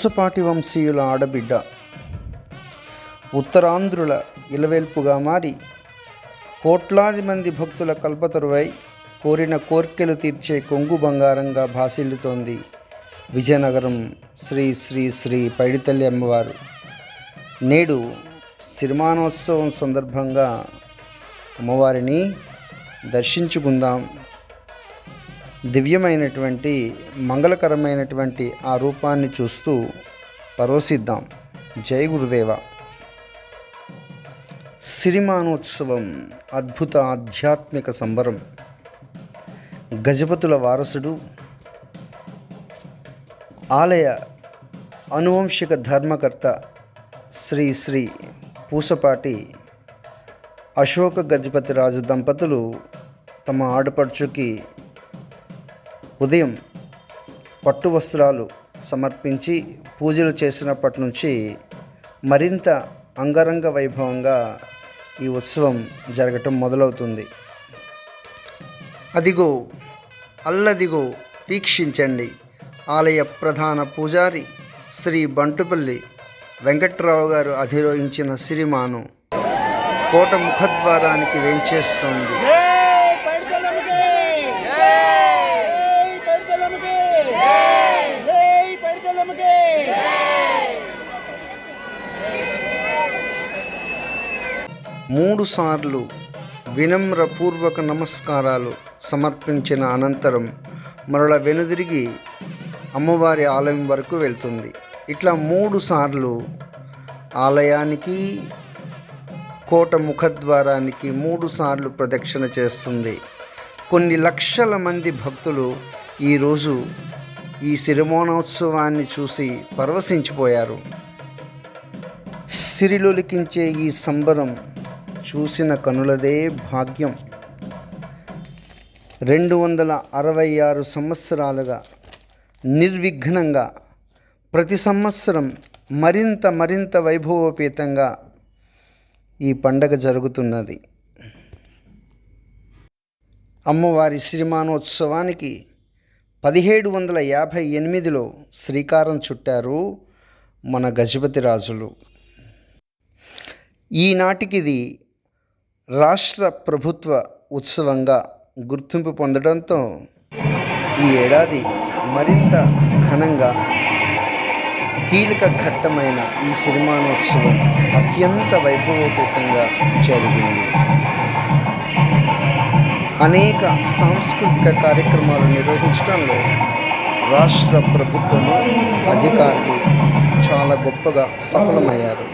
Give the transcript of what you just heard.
పూసపాటి వంశీయుల ఆడబిడ్డ ఉత్తరాంధ్రుల ఇలవేల్పుగా మారి కోట్లాది మంది భక్తుల కల్పతరువై కోరిన కోర్కెలు తీర్చే కొంగు బంగారంగా భాసిల్లుతోంది విజయనగరం శ్రీ శ్రీ శ్రీ పైడితల్లి అమ్మవారు. నేడు సిరిమానోత్సవం సందర్భంగా అమ్మవారిని దర్శించుకుందాం. దివ్యమైనటువంటి మంగళకరమైనటువంటి ఆ రూపాన్ని చూస్తూ పరవశిద్దాం. జై గురుదేవ. సిరిమానోత్సవం అద్భుత ఆధ్యాత్మిక సంబరం. గజపతుల వారసుడు, ఆలయ అనువంశిక ధర్మకర్త శ్రీ శ్రీ పూసపాటి అశోక గజపతి రాజు దంపతులు తమ ఆడపడుచుకి ఉదయం పట్టు వస్త్రాలు సమర్పించి పూజలు చేసినప్పటి నుంచి మరింత అంగరంగ వైభవంగా ఈ ఉత్సవం జరగటం మొదలవుతుంది. అదిగో అల్లదిగో వీక్షించండి. ఆలయ ప్రధాన పూజారి శ్రీ బంటుపల్లి వెంకట్రావు గారు అధిరోహించిన సిరిమాను కోట ముఖద్వారానికి వేంచేస్తోంది. మూడు సార్లు వినమ్రపూర్వక నమస్కారాలు సమర్పించిన అనంతరం మరల వెనుదిరిగి అమ్మవారి ఆలయం వరకు వెళ్తుంది. ఇట్లా 3 సార్లు ఆలయానికి, కోట ముఖద్వారానికి 3 సార్లు ప్రదక్షిణ చేస్తుంది. కొన్ని లక్షల మంది భక్తులు ఈరోజు ఈ సిరిమానోత్సవాన్ని చూసి పరవశించిపోయారు. సిరిలొలికించే ఈ సంబరం చూసిన కనులదే భాగ్యం. 266 సంవత్సరాలుగా నిర్విఘ్నంగా ప్రతి సంవత్సరం మరింత వైభవోపేతంగా ఈ పండగ జరుగుతున్నది. అమ్మవారి సిరిమానోత్సవానికి 1758లో శ్రీకారం చుట్టారు మన గజపతి రాజులు. ఈనాటికిది రాష్ట్ర ప్రభుత్వ ఉత్సవంగా గుర్తింపు పొందడంతో ఈ ఏడాది మరింత ఘనంగా కీలక ఘట్టమైన ఈ సిరిమానోత్సవం అత్యంత వైభవోపేతంగా జరిగింది. అనేక సాంస్కృతిక కార్యక్రమాలు నిర్వహించడంలో రాష్ట్ర ప్రభుత్వము, అధికారులు చాలా గొప్పగా సఫలమయ్యారు.